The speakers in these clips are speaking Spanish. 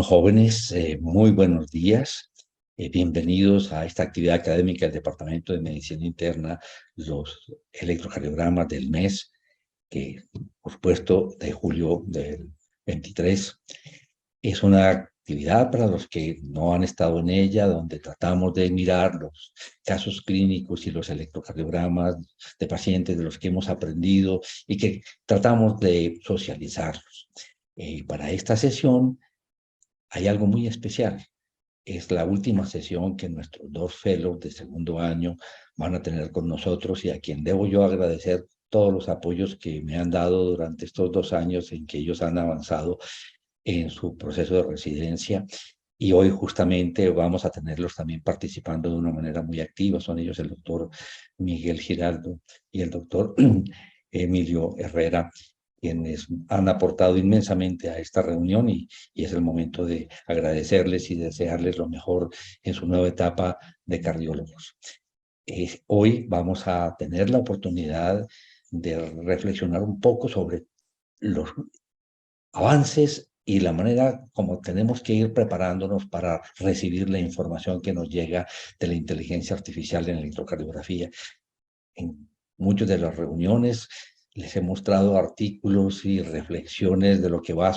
jóvenes, muy buenos días. Bienvenidos a esta actividad académica del Departamento de Medicina Interna, los electrocardiogramas del mes, que por supuesto de julio del 23. Es una actividad para los que no han estado en ella, donde tratamos de mirar los casos clínicos y los electrocardiogramas de pacientes de los que hemos aprendido y que tratamos de socializarlos. Para esta sesión hay algo muy especial. Es la última sesión que nuestros dos fellows de segundo año van a tener con nosotros y a quien debo yo agradecer todos los apoyos que me han dado durante estos 2 años en que ellos han avanzado en su proceso de residencia. Y hoy justamente vamos a tenerlos también participando de una manera muy activa. Son ellos el doctor Miguel Giraldo y el doctor Emilio Herrera, quienes han aportado inmensamente a esta reunión y es el momento de agradecerles y desearles lo mejor en su nueva etapa de cardiólogos. Hoy vamos a tener la oportunidad de reflexionar un poco sobre los avances y la manera como tenemos que ir preparándonos para recibir la información que nos llega de la inteligencia artificial en la electrocardiografía. En muchas de las reuniones les he mostrado artículos y reflexiones de lo que va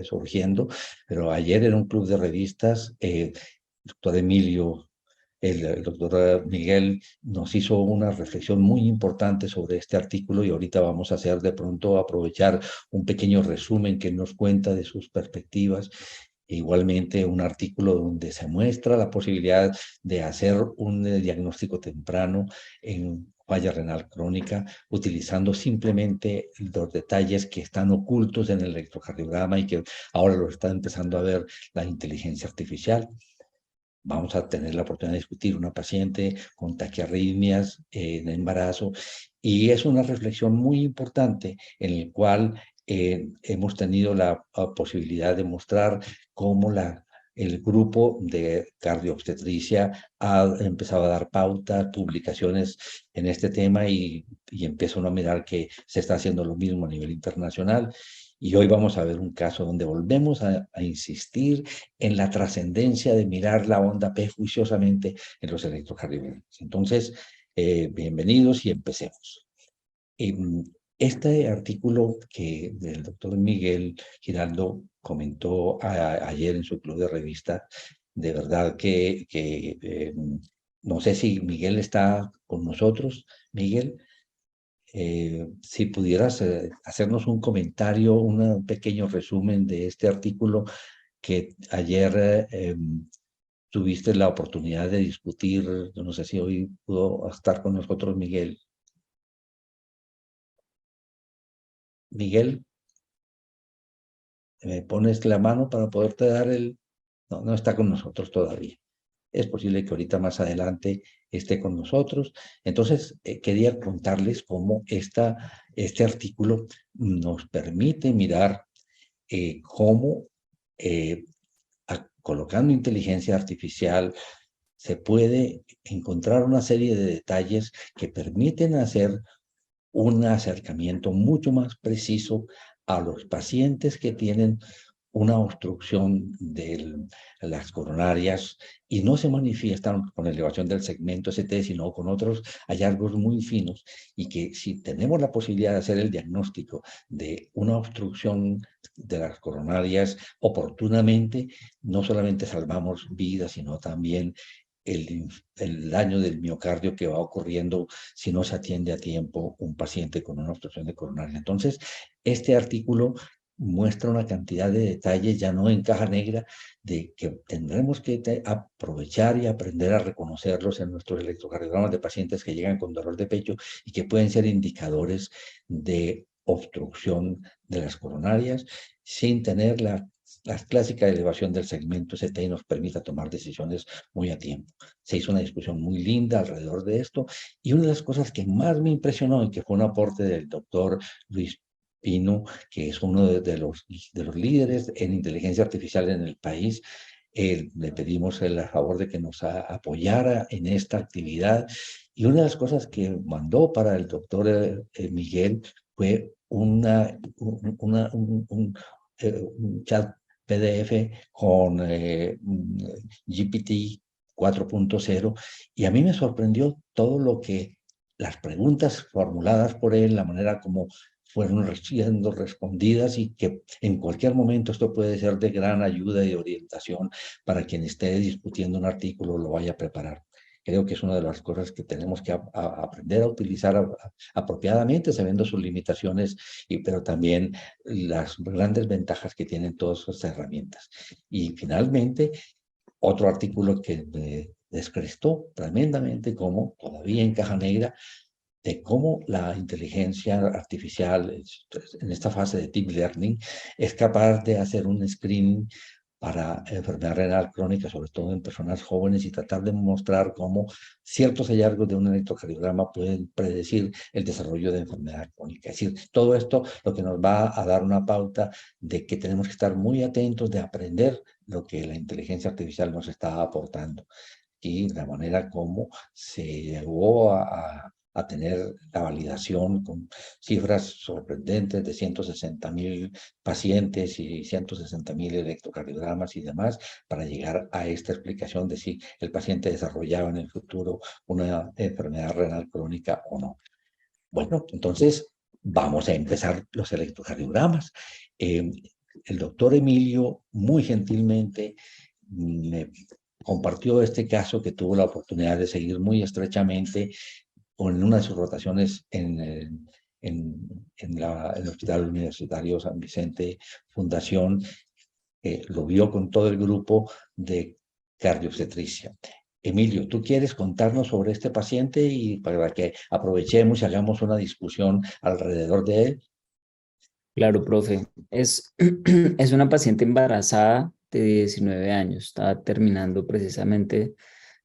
surgiendo, pero ayer en un club de revistas, doctor Emilio, el doctor Miguel nos hizo una reflexión muy importante sobre este artículo y ahorita vamos a hacer de pronto aprovechar un pequeño resumen que nos cuenta de sus perspectivas. E igualmente un artículo donde se muestra la posibilidad de hacer un diagnóstico temprano en falla renal crónica utilizando simplemente los detalles que están ocultos en el electrocardiograma y que ahora lo está empezando a ver la inteligencia artificial. Vamos a tener la oportunidad de discutir una paciente con taquiarritmias en embarazo y es una reflexión muy importante en el cual hemos tenido la posibilidad de mostrar cómo el grupo de cardioobstetricia ha empezado a dar pautas, publicaciones en este tema y empieza uno a mirar que se está haciendo lo mismo a nivel internacional. Y hoy vamos a ver un caso donde volvemos a insistir en la trascendencia de mirar la onda P juiciosamente en los electrocardiogramas. Entonces, bienvenidos y empecemos. Este artículo que el doctor Miguel Giraldo comentó ayer en su club de revista, de verdad que no sé si Miguel está con nosotros. Miguel, si pudieras hacernos un comentario, un pequeño resumen de este artículo que ayer tuviste la oportunidad de discutir. No sé si hoy pudo estar con nosotros Miguel. Miguel, ¿me pones la mano para poderte dar el...? No, no está con nosotros todavía. Es posible que ahorita más adelante esté con nosotros. Entonces, quería contarles cómo este artículo nos permite mirar cómo colocando inteligencia artificial se puede encontrar una serie de detalles que permiten hacer un acercamiento mucho más preciso a los pacientes que tienen una obstrucción de las coronarias y no se manifiestan con elevación del segmento ST, sino con otros hallazgos muy finos y que si tenemos la posibilidad de hacer el diagnóstico de una obstrucción de las coronarias oportunamente, no solamente salvamos vidas, sino también el daño del miocardio que va ocurriendo si no se atiende a tiempo un paciente con una obstrucción de coronaria. Entonces, este artículo muestra una cantidad de detalles, ya no en caja negra, de que tendremos que aprovechar y aprender a reconocerlos en nuestros electrocardiogramas de pacientes que llegan con dolor de pecho y que pueden ser indicadores de obstrucción de las coronarias sin tener la clásica elevación del segmento ST y nos permita tomar decisiones muy a tiempo. Se hizo una discusión muy linda alrededor de esto y una de las cosas que más me impresionó y que fue un aporte del doctor Luis Pino, que es uno de los líderes en inteligencia artificial en el país, le pedimos el favor de que nos apoyara en esta actividad y una de las cosas que mandó para el doctor Miguel fue un chat PDF con GPT 4.0, y a mí me sorprendió todo lo que las preguntas formuladas por él, la manera como fueron siendo respondidas, y que en cualquier momento esto puede ser de gran ayuda y orientación para quien esté discutiendo un artículo o lo vaya a preparar. Creo que es una de las cosas que tenemos que aprender a utilizar apropiadamente, sabiendo sus limitaciones, pero también las grandes ventajas que tienen todas estas herramientas. Y finalmente, otro artículo que me descrestó tremendamente, como todavía en caja negra, de cómo la inteligencia artificial en esta fase de deep learning es capaz de hacer un screening para enfermedad renal crónica, sobre todo en personas jóvenes, y tratar de mostrar cómo ciertos hallazgos de un electrocardiograma pueden predecir el desarrollo de enfermedad crónica. Es decir, todo esto lo que nos va a dar una pauta de que tenemos que estar muy atentos de aprender lo que la inteligencia artificial nos está aportando, y la manera como se llegó a tener la validación con cifras sorprendentes de 160.000 pacientes y 160.000 electrocardiogramas y demás, para llegar a esta explicación de si el paciente desarrollaba en el futuro una enfermedad renal crónica o no. Bueno, entonces vamos a empezar los electrocardiogramas. El doctor Emilio muy gentilmente me compartió este caso que tuvo la oportunidad de seguir muy estrechamente en una de sus rotaciones en el Hospital Universitario San Vicente Fundación. Lo vio con todo el grupo de cardiobstetricia. Emilio, ¿tú quieres contarnos sobre este paciente y para que aprovechemos y hagamos una discusión alrededor de él? Claro, profe. Es una paciente embarazada de 19 años. Estaba terminando precisamente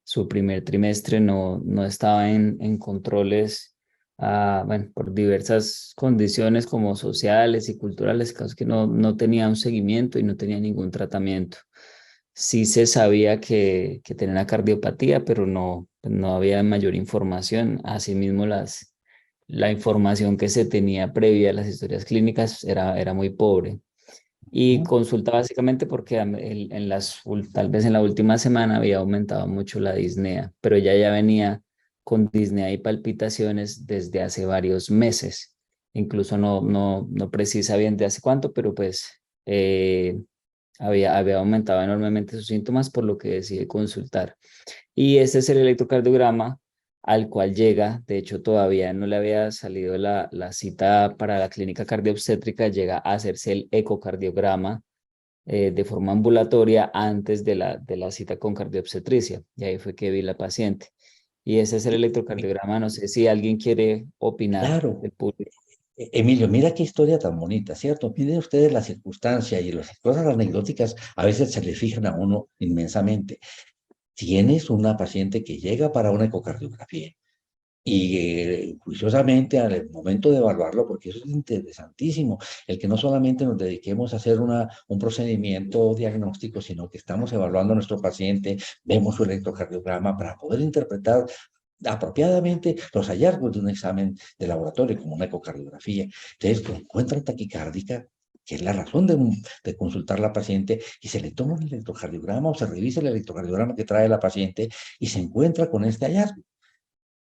su primer trimestre. No estaba en controles, bueno, por diversas condiciones como sociales y culturales, casos que no tenía un seguimiento y no tenía ningún tratamiento. Sí se sabía que tenía una cardiopatía, pero no había mayor información. Asimismo, la información que se tenía previa a las historias clínicas era muy pobre. Y consulta básicamente porque tal vez en la última semana había aumentado mucho la disnea, pero ella ya venía con disnea y palpitaciones desde hace varios meses. Incluso no precisa bien de hace cuánto, pero pues había aumentado enormemente sus síntomas, por lo que decide consultar. Y este es el electrocardiograma al cual llega. De hecho, todavía no le había salido la cita para la clínica cardiobstétrica. Llega a hacerse el ecocardiograma de forma ambulatoria antes de la cita con cardiobstetricia. Y ahí fue que vi la paciente. Y ese es el electrocardiograma. No sé si alguien quiere opinar Claro. del público. Emilio, mira qué historia tan bonita, ¿cierto? Miren ustedes la circunstancia, y las cosas anecdóticas a veces se le fijan a uno inmensamente. Tienes una paciente que llega para una ecocardiografía, y juiciosamente al momento de evaluarlo, porque eso es interesantísimo, el que no solamente nos dediquemos a hacer un procedimiento diagnóstico, sino que estamos evaluando a nuestro paciente, vemos su electrocardiograma para poder interpretar apropiadamente los hallazgos de un examen de laboratorio como una ecocardiografía. Entonces, lo encuentran taquicárdica, que es la razón de consultar a la paciente, y se le toma un electrocardiograma o se revisa el electrocardiograma que trae la paciente y se encuentra con este hallazgo.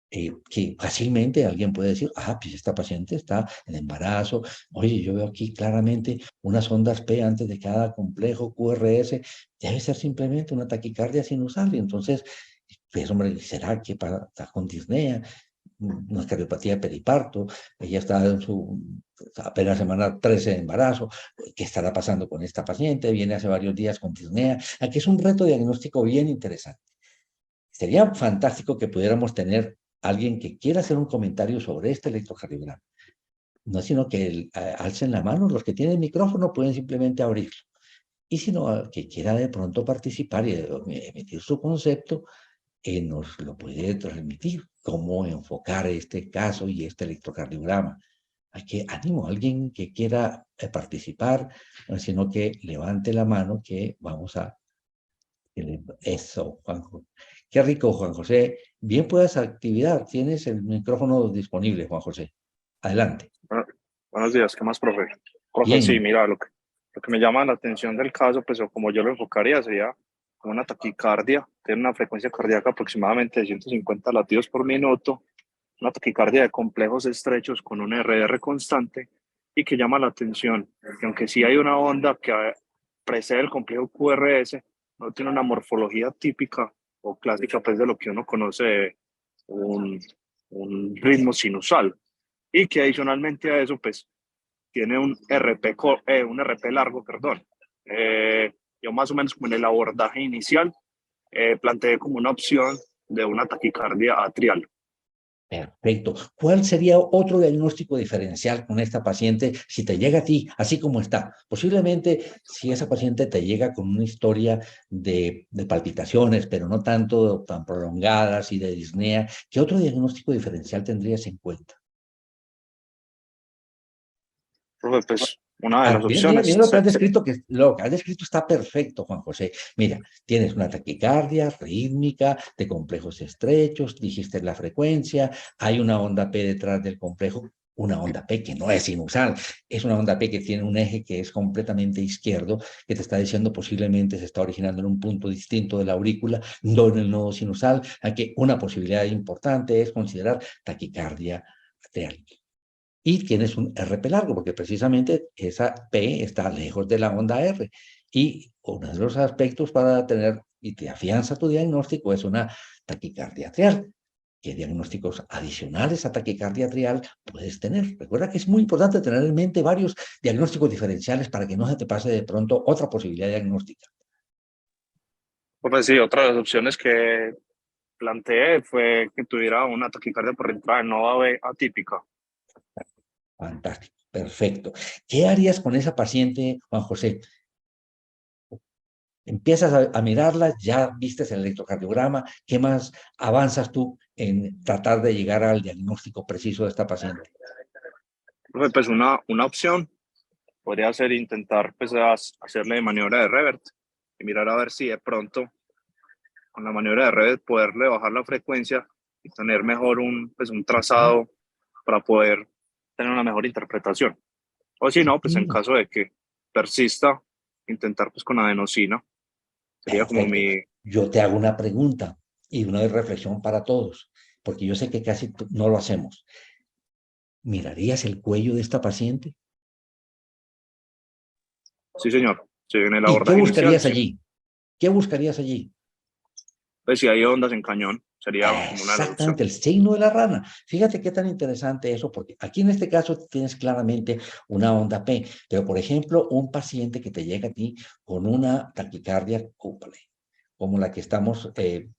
Que fácilmente alguien puede decir, pues esta paciente está en embarazo. Oye, yo veo aquí claramente unas ondas P antes de cada complejo QRS, debe ser simplemente una taquicardia sinusal. Y entonces, pues hombre, ¿será que está con disnea? Una cardiopatía de periparto, ella está en su apenas semana 13 de embarazo. ¿Qué estará pasando con esta paciente? Viene hace varios días con disnea. Aquí es un reto diagnóstico bien interesante. Sería fantástico que pudiéramos tener alguien que quiera hacer un comentario sobre este electrocardiograma. No es sino que alcen la mano. Los que tienen micrófono pueden simplemente abrirlo. Y si no, que quiera de pronto participar y emitir su concepto, nos lo puede transmitir. Cómo enfocar este caso y este electrocardiograma. Hay que, ánimo, alguien que quiera participar, no es sino que levante la mano, que vamos a... Eso, Juanjo. Qué rico, Juan José. Bien puedas actividad. Tienes el micrófono disponible, Juan José. Adelante. Bueno, buenos días, ¿qué más, profe? Profe, sí, Bien. mira, Lo que me llama la atención del caso, pues, o como yo lo enfocaría, sería como una taquicardia, tiene una frecuencia cardíaca aproximadamente de 150 latidos por minuto, una taquicardia de complejos estrechos con un RR constante y que llama la atención, que aunque sí hay una onda que precede el complejo QRS, no tiene una morfología típica o clásica pues de lo que uno conoce de un, un ritmo sinusal y que adicionalmente a eso pues tiene un RP largo, perdón. Yo más o menos como en el abordaje inicial planteé como una opción de una taquicardia atrial. Perfecto. ¿Cuál sería otro diagnóstico diferencial con esta paciente si te llega a ti, así como está? Posiblemente si esa paciente te llega con una historia de palpitaciones, pero no tanto tan prolongadas y de disnea, ¿qué otro diagnóstico diferencial tendrías en cuenta? Profe, pues una de Ah, las mira, mira, opciones mira lo que has descrito está perfecto, Juan José. Mira, tienes una taquicardia rítmica de complejos estrechos, dijiste la frecuencia, hay una onda P detrás del complejo, una onda P que no es sinusal, es una onda P que tiene un eje que es completamente izquierdo, que te está diciendo posiblemente se está originando en un punto distinto de la aurícula, no en el nodo sinusal, aquí una posibilidad importante es considerar taquicardia arterial. Y tienes un RP largo, porque precisamente esa P está lejos de la onda R. Y uno de los aspectos para tener y te afianza tu diagnóstico es una taquicardia atrial. ¿Qué diagnósticos adicionales a taquicardia atrial puedes tener? Recuerda que es muy importante tener en mente varios diagnósticos diferenciales para que no se te pase de pronto otra posibilidad diagnóstica. Pues sí, otra de las opciones que planteé fue que tuviera una taquicardia por entrada no atípica. Fantástico, perfecto. ¿Qué harías con esa paciente, Juan José? Empiezas a mirarla, ya vistes el electrocardiograma, ¿qué más avanzas tú en tratar de llegar al diagnóstico preciso de esta paciente? Pues una opción podría ser intentar pues, hacerle maniobra de revert y mirar a ver si de pronto con la maniobra de revert poderle bajar la frecuencia y tener mejor pues, un trazado para poder tener una mejor interpretación. O si no, pues en Mm, caso de que persista, intentar pues con adenosina. Sería como perfecto. mi... Yo te hago una pregunta y una de reflexión para todos, porque yo sé que casi no lo hacemos. ¿Mirarías el cuello de esta paciente? Sí, señor. Sí, en el ¿Y qué abordaje inicial, buscarías sí. allí? ¿Qué buscarías allí? Pues si hay ondas en cañón, sería como una de las Exactamente, opciones. el signo de la rana. Fíjate qué tan interesante eso, porque aquí en este caso tienes claramente una onda P, pero por ejemplo, un paciente que te llega a ti con una taquicardia cúpula, como la que estamos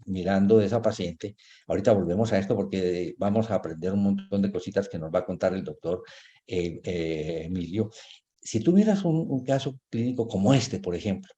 mirando de esa paciente. Ahorita volvemos a esto porque vamos a aprender un montón de cositas que nos va a contar el doctor Emilio. Si tú miras un caso clínico como este, por ejemplo,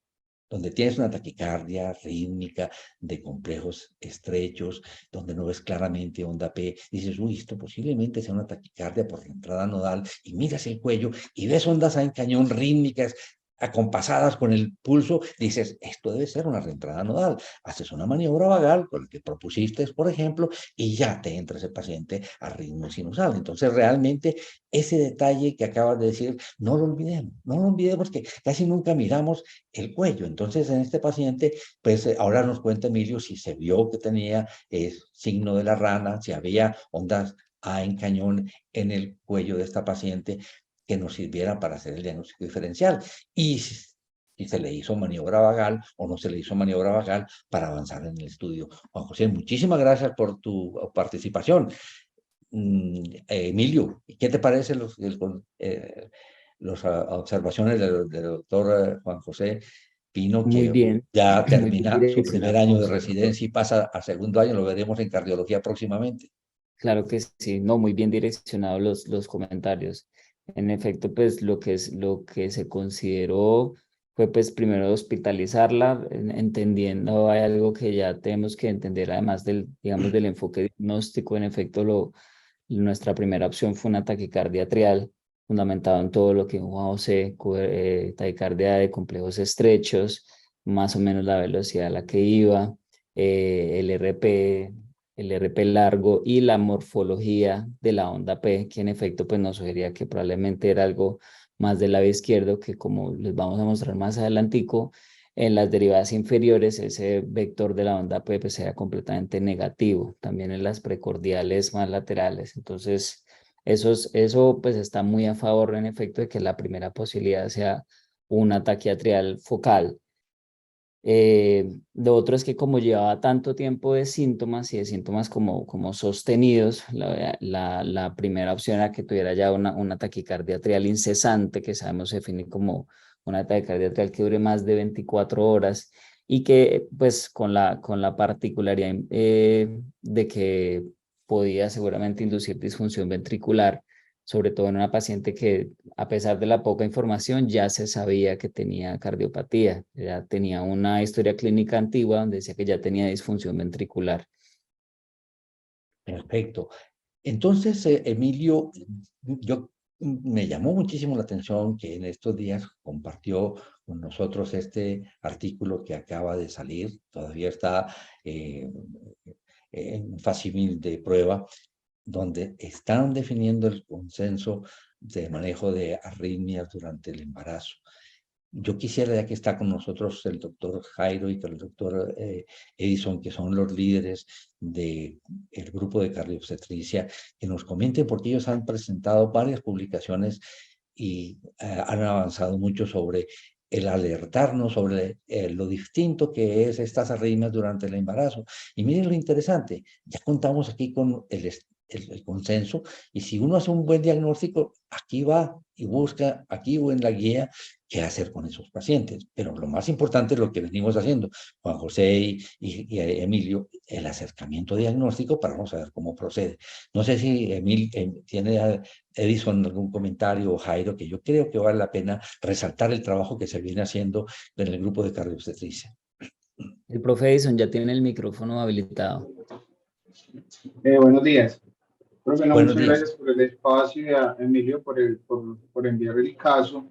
donde tienes una taquicardia rítmica de complejos estrechos, donde no ves claramente onda P, dices, uy, esto posiblemente sea una taquicardia por la entrada nodal, y miras el cuello y ves ondas en cañón rítmicas acompasadas con el pulso, dices, esto debe ser una reentrada nodal. Haces una maniobra vagal, con la que propusiste, por ejemplo, y ya te entra ese paciente a ritmo sinusal. Entonces, realmente, ese detalle que acabas de decir, no lo olvidemos que casi nunca miramos el cuello. Entonces, en este paciente, pues ahora nos cuenta Emilio si se vio que tenía signo de la rana, si había ondas A en cañón en el cuello de esta paciente que nos sirviera para hacer el diagnóstico diferencial. Y si se le hizo maniobra vagal o no se le hizo maniobra vagal para avanzar en el estudio. Juan José, muchísimas gracias por tu participación. Emilio, ¿qué te parece las observaciones del doctor Juan José Pino, que ya muy bien termina su primer año de direccionados, profe. residencia y pasa a segundo año? Lo veremos en cardiología próximamente. Claro que sí, no, muy bien direccionados los comentarios. En efecto, pues lo que se consideró fue pues primero hospitalizarla, entendiendo hay algo que ya tenemos que entender además del, digamos, del enfoque diagnóstico. En efecto, nuestra primera opción fue una taquicardia atrial, fundamentado en todo lo que Juan José, taquicardia de complejos estrechos, más o menos la velocidad a la que iba, el RP, el RP largo y la morfología de la onda P, que en efecto pues nos sugería que probablemente era algo más del labio izquierdo, que como les vamos a mostrar más adelantico, en las derivadas inferiores ese vector de la onda pues sea completamente negativo, también en las precordiales más laterales. Entonces, eso pues está muy a favor en efecto de que la primera posibilidad sea un ataque atrial focal. Lo otro es que como llevaba tanto tiempo de síntomas y de síntomas como sostenidos, la primera opción era que tuviera ya una taquicardia atrial incesante, que sabemos se define como una taquicardia atrial que dure más de 24 horas y que pues con la particularidad de que podía seguramente inducir disfunción ventricular, sobre todo en una paciente que a pesar de la poca información ya se sabía que tenía cardiopatía, ya tenía una historia clínica antigua donde decía que ya tenía disfunción ventricular. Perfecto. Entonces, Emilio, me llamó muchísimo la atención que en estos días compartió con nosotros este artículo que acaba de salir, todavía está en facsimil de prueba, donde están definiendo el consenso de manejo de arritmias durante el embarazo. Yo quisiera, ya que está con nosotros el doctor Jairo y con el doctor Edison, que son los líderes del grupo de cardiobstetricia, que nos comenten, porque ellos han presentado varias publicaciones y han avanzado mucho sobre el alertarnos sobre lo distinto que es estas arritmias durante el embarazo. Y miren lo interesante, ya contamos aquí con el consenso, y si uno hace un buen diagnóstico, aquí va y busca, aquí o en la guía, qué hacer con esos pacientes. Pero lo más importante es lo que venimos haciendo, Juan José y Emilio, el acercamiento diagnóstico para vamos a ver cómo procede. No sé si tiene Edison algún comentario o Jairo, que yo creo que vale la pena resaltar el trabajo que se viene haciendo en el grupo de cardiobstetricia. El profe Edison ya tiene el micrófono habilitado. Buenos días. Profe, no, Buenos muchas días. gracias por el espacio y a Emilio por enviar el caso.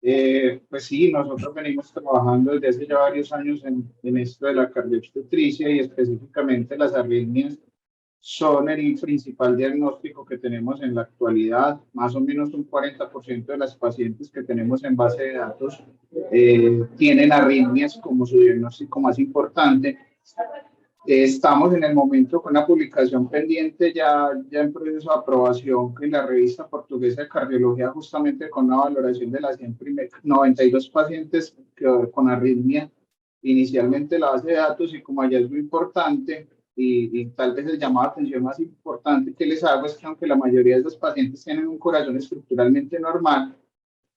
Pues sí, nosotros venimos trabajando desde hace ya varios años en esto de la cardiobstetricia y específicamente las arritmias son el principal diagnóstico que tenemos en la actualidad. Más o menos un 40% de las pacientes que tenemos en base de datos tienen arritmias como su diagnóstico más importante. Estamos en el momento con la publicación pendiente ya en proceso de aprobación en la revista portuguesa de cardiología, justamente con la valoración de las 92 pacientes con arritmia, inicialmente la base de datos, y como allá es muy importante y tal vez el llamado de atención más importante que les hago es que aunque la mayoría de los pacientes tienen un corazón estructuralmente normal,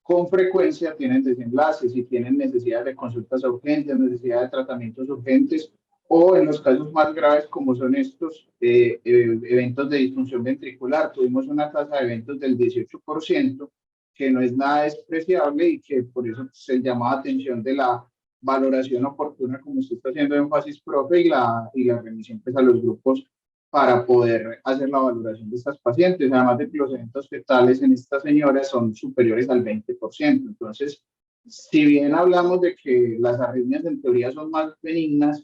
con frecuencia tienen desenlaces y tienen necesidad de consultas urgentes, necesidad de tratamientos urgentes, o en los casos más graves como son estos eventos de disfunción ventricular. Tuvimos una tasa de eventos del 18%, que no es nada despreciable y que por eso se llama la atención de la valoración oportuna, como usted está haciendo énfasis, profe, y la remisión pues, a los grupos para poder hacer la valoración de estas pacientes, además de que los eventos fetales en estas señoras son superiores al 20%. Entonces, si bien hablamos de que las arritmias en teoría son más benignas,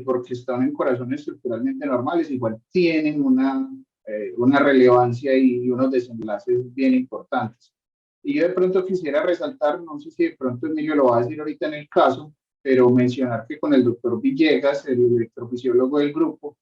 porque están en corazones estructuralmente normales, igual tienen una relevancia y unos desenlaces bien importantes. Y yo de pronto quisiera resaltar, no sé si de pronto Emilio lo va a decir ahorita en el caso, pero mencionar que con el doctor Villegas, el electrofisiólogo del grupo,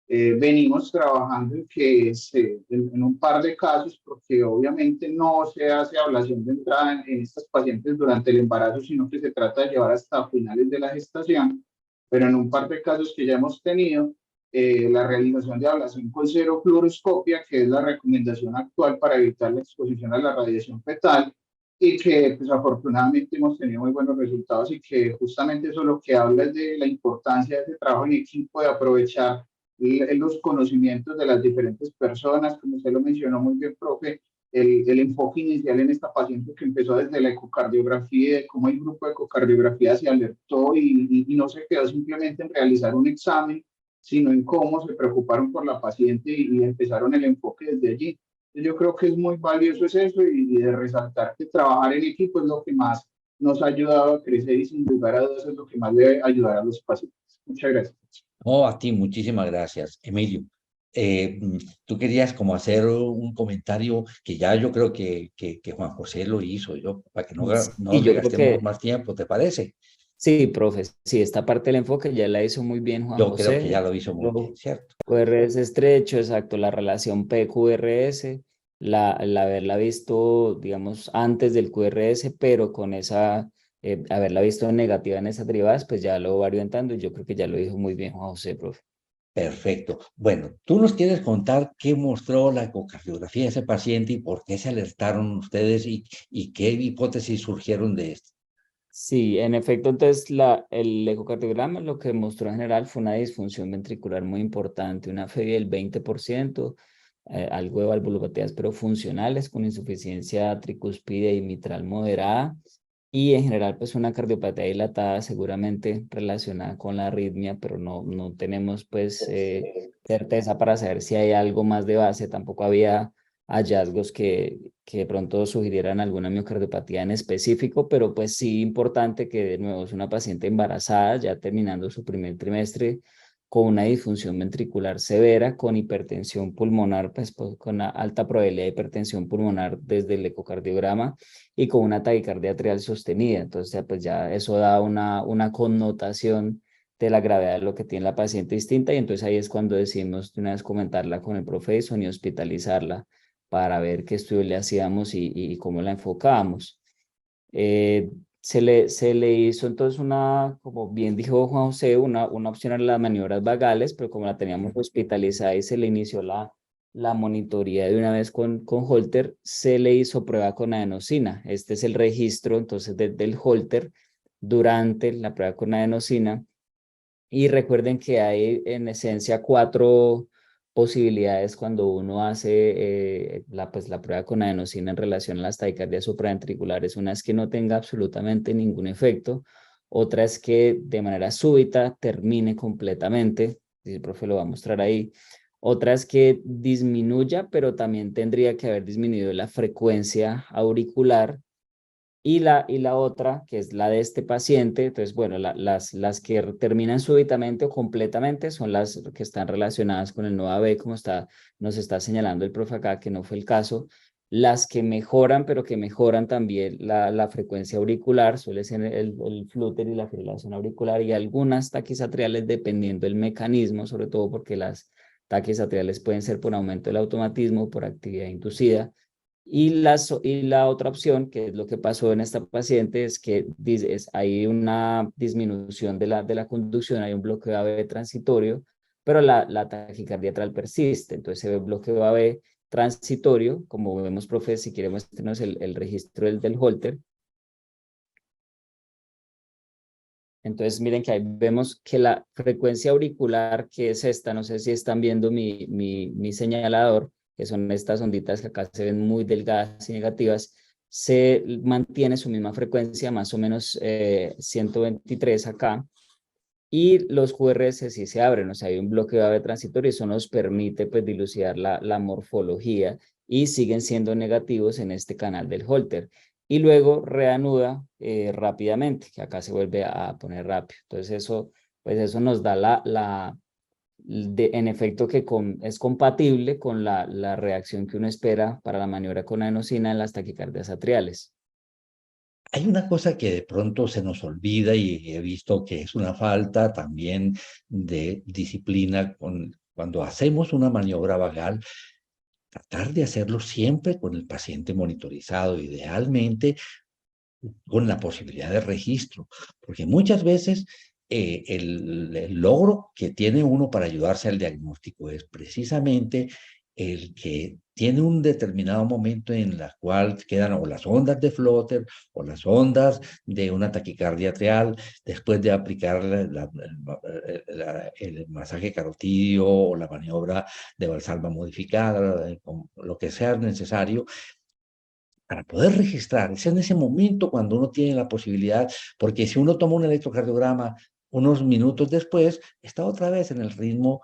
venimos trabajando en un par de casos, porque obviamente no se hace ablación de entrada en estas pacientes durante el embarazo, sino que se trata de llevar hasta finales de la gestación, pero en un par de casos que ya hemos tenido, la realización de ablación con serofluoroscopia, que es la recomendación actual para evitar la exposición a la radiación fetal, y que pues afortunadamente hemos tenido muy buenos resultados, y que justamente eso lo que habla es de la importancia de ese trabajo en equipo, de aprovechar los conocimientos de las diferentes personas, como usted lo mencionó muy bien, profe, el enfoque inicial en esta paciente que empezó desde la ecocardiografía, de cómo el grupo de ecocardiografía se alertó y no se quedó simplemente en realizar un examen, sino en cómo se preocuparon por la paciente y empezaron el enfoque desde allí. Yo creo que es muy valioso eso y de resaltar que trabajar en equipo es lo que más nos ha ayudado a crecer y sin lugar a dudas es lo que más debe ayudar a los pacientes. Muchas gracias. Oh, a ti, muchísimas gracias, Emilio. Tú querías como hacer un comentario que ya yo creo que Juan José lo hizo, yo, para que no Sí, le yo creo gastemos que más tiempo, ¿te parece? sí, profe, sí, esta parte del enfoque ya la hizo muy bien Juan Yo creo que ya José. lo hizo muy bien, ¿cierto? QRS estrecho, exacto, la relación P-QRS, haberla visto, digamos, antes del QRS, pero con esa, haberla visto negativa en esas derivadas, pues ya lo va orientando y yo creo que ya lo dijo muy bien Juan José, profe. Perfecto. Bueno, tú nos quieres contar qué mostró la ecocardiografía de ese paciente y por qué se alertaron ustedes y qué hipótesis surgieron de esto. Sí, en efecto, entonces el ecocardiograma lo que mostró en general fue una disfunción ventricular muy importante, una FEBI del 20%, algo de valvulopatías, pero funcionales con insuficiencia tricuspide y mitral moderada, y en general pues una cardiopatía dilatada seguramente relacionada con la arritmia, pero no tenemos pues certeza para saber si hay algo más de base, tampoco había hallazgos que de pronto sugirieran alguna miocardiopatía en específico, pero pues sí importante que de nuevo es una paciente embarazada, ya terminando su primer trimestre, con una disfunción ventricular severa, con hipertensión pulmonar, pues con una alta probabilidad de hipertensión pulmonar desde el ecocardiograma y con una taquicardia atrial sostenida. Entonces, pues ya eso da una connotación de la gravedad de lo que tiene la paciente distinta y entonces ahí es cuando decidimos de una vez comentarla con el profesor y hospitalizarla para ver qué estudio le hacíamos y cómo la enfocábamos. Se le hizo entonces como bien dijo Juan José, una opción a las maniobras vagales, pero como la teníamos hospitalizada y se le inició la monitoría de una vez con Holter, se le hizo prueba con adenosina. Este es el registro entonces del Holter durante la prueba con adenosina. Y recuerden que hay en esencia 4 posibilidades cuando uno hace pues, la prueba con adenosina en relación a las taquicardias supraventriculares. Una es que no tenga absolutamente ningún efecto, otra es que de manera súbita termine completamente, y el profe lo va a mostrar ahí. Otra es que disminuya, pero también tendría que haber disminuido la frecuencia auricular y la otra, que es la de este paciente, entonces, bueno, las que terminan súbitamente o completamente son las que están relacionadas con el NOAB, como nos está señalando el profe acá, que no fue el caso. Las que mejoran, pero que mejoran también la frecuencia auricular, suele ser el flúter y la fibrilación auricular, y algunas taquis atriales, dependiendo del mecanismo, sobre todo porque las taquis atriales pueden ser por aumento del automatismo, por actividad inducida. Y la otra opción, que es lo que pasó en esta paciente, es que hay una disminución de la conducción, hay un bloqueo AB transitorio, pero la taquicardia atrial persiste. Entonces se ve bloqueo AB transitorio, como vemos, profe, si queremos tener el registro del Holter. Entonces miren que ahí vemos que la frecuencia auricular, que es esta, no sé si están viendo mi señalador, que son estas onditas que acá se ven muy delgadas y negativas, se mantiene su misma frecuencia, más o menos 123 acá, y los QRS sí se abren, o sea, hay un bloqueo AB transitorio y eso nos permite pues dilucidar la morfología y siguen siendo negativos en este canal del Holter. Y luego reanuda rápidamente, que acá se vuelve a poner rápido. Entonces pues eso nos da en efecto que es compatible con la reacción que uno espera para la maniobra con adenosina en las taquicardias atriales. Hay una cosa que de pronto se nos olvida y he visto que es una falta también de disciplina cuando hacemos una maniobra vagal, tratar de hacerlo siempre con el paciente monitorizado, idealmente con la posibilidad de registro, porque muchas veces el logro que tiene uno para ayudarse al diagnóstico es precisamente el que tiene un determinado momento en la cual quedan o las ondas de Flotter o las ondas de una taquicardia atrial después de aplicar el masaje carotidio o la maniobra de valsalva modificada, lo que sea necesario para poder registrar. Es en ese momento cuando uno tiene la posibilidad, porque si uno toma un electrocardiograma unos minutos después, está otra vez en el ritmo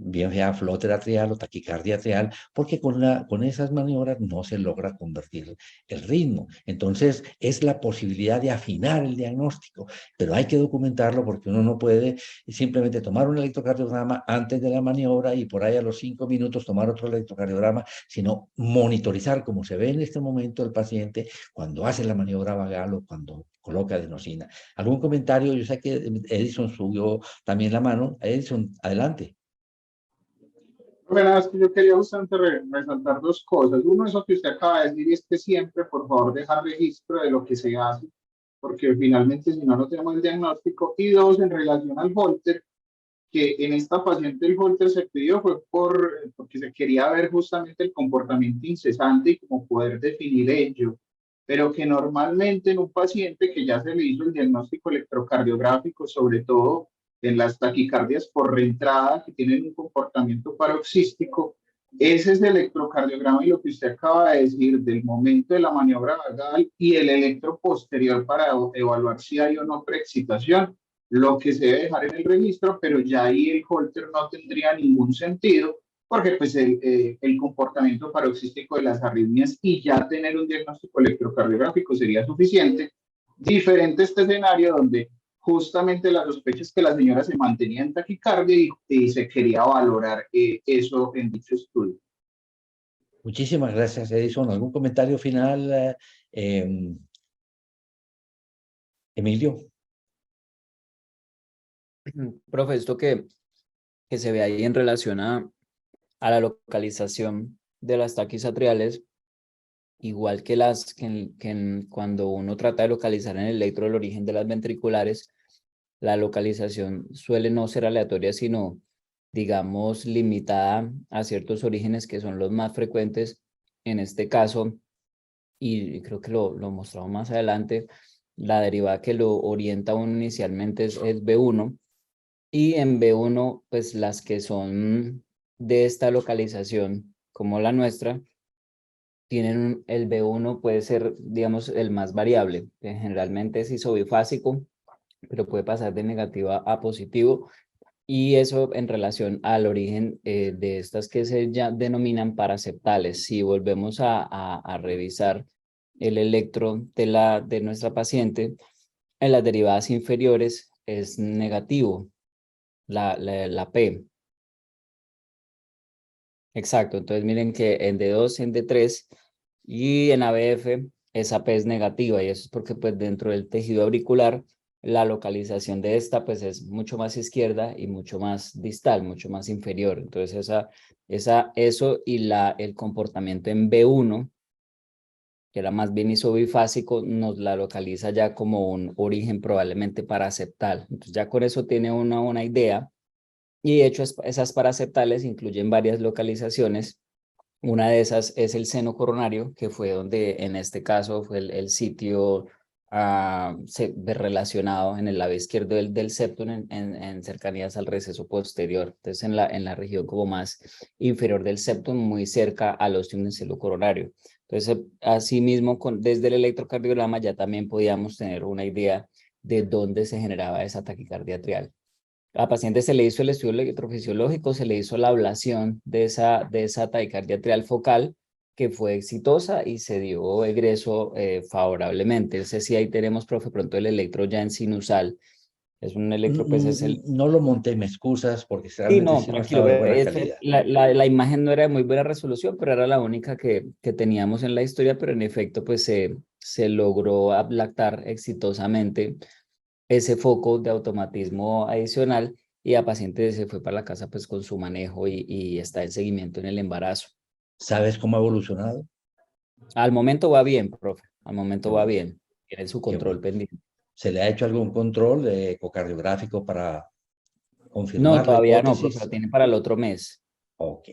bien sea flotter atrial o taquicardia atrial, porque con esas maniobras no se logra convertir el ritmo. Entonces, es la posibilidad de afinar el diagnóstico, pero hay que documentarlo porque uno no puede simplemente tomar un electrocardiograma antes de la maniobra y por ahí a los 5 minutos tomar otro electrocardiograma, sino monitorizar, como se ve en este momento el paciente cuando hace la maniobra vagal o cuando coloca adenosina. ¿Algún comentario? Yo sé que Edison subió también la mano. Edison, adelante. Bueno, es que yo quería justamente resaltar dos cosas. Uno, eso que usted acaba de decir, y es que siempre, por favor, dejar registro de lo que se hace, porque finalmente, si no, no tenemos el diagnóstico. Y dos, en relación al Holter, que en esta paciente el Holter se pidió fue porque se quería ver justamente el comportamiento incesante y como poder definir ello, pero que normalmente en un paciente que ya se le hizo el diagnóstico electrocardiográfico, sobre todo en las taquicardias por reentrada que tienen un comportamiento paroxístico, ese es el electrocardiograma y lo que usted acaba de decir del momento de la maniobra vagal y el electro posterior para evaluar si hay o no preexcitación, lo que se debe dejar en el registro, pero ya ahí el Holter no tendría ningún sentido, porque pues el comportamiento paroxístico de las arritmias y ya tener un diagnóstico electrocardiográfico sería suficiente. Diferente este escenario donde justamente la sospecha es que la señora se mantenía en taquicardia y se quería valorar eso en dicho estudio. Muchísimas gracias, Edison. ¿Algún comentario final, Emilio? Profe, esto que se ve ahí en relación a la localización de las taquis atriales, igual que cuando uno trata de localizar en el electro el origen de las ventriculares, la localización suele no ser aleatoria, sino, digamos, limitada a ciertos orígenes que son los más frecuentes. En este caso, y creo que lo mostramos más adelante, la derivada que lo orienta uno inicialmente es B1, y en B1, pues las que son de esta localización, como la nuestra, tienen el B1 puede ser, digamos, el más variable, que generalmente es isobifásico, pero puede pasar de negativo a positivo, y eso en relación al origen de estas que se ya denominan paraceptales. Si volvemos a revisar el electro de nuestra paciente, en las derivadas inferiores es negativo, la P. Exacto, entonces miren que en D2, en D3 y en ABF esa P es negativa, y eso es porque pues dentro del tejido auricular la localización de esta pues es mucho más izquierda y mucho más distal, mucho más inferior. Entonces eso y el comportamiento en B1, que era más bien isobifásico, nos la localiza ya como un origen probablemente paraceptal. Entonces ya con eso tiene una idea. Y de hecho, esas paraceptales incluyen varias localizaciones. Una de esas es el seno coronario, que fue donde en este caso fue el sitio relacionado en el lado izquierdo del septum en cercanías al receso posterior. Entonces en la región como más inferior del septum, muy cerca al ostium del seno coronario. Entonces asimismo desde el electrocardiograma ya también podíamos tener una idea de dónde se generaba esa taquicardia atrial. A la paciente se le hizo el estudio electrofisiológico, se le hizo la ablación de esa taquicardia atrial focal, que fue exitosa y se dio egreso favorablemente. No sé si ahí tenemos, profe, pronto el electro ya en sinusal. Es un electro, pues es el... No lo monté, me excusas, porque Sí, realmente no, sí no estaba tranquilo. de buena calidad. La imagen no era de muy buena resolución, pero era la única que teníamos en la historia, pero en efecto, pues se logró ablactar exitosamente ese foco de automatismo adicional, y la paciente se fue para la casa pues con su manejo y está en seguimiento en el embarazo. ¿Sabes cómo ha evolucionado? Al momento va bien, profe, al Qué momento va bueno, bien, tiene su qué control bueno. pendiente. ¿Se le ha hecho algún control ecocardiográfico para No, confirmar la todavía no, profe, lo hipótesis? tiene para el otro mes. Ok.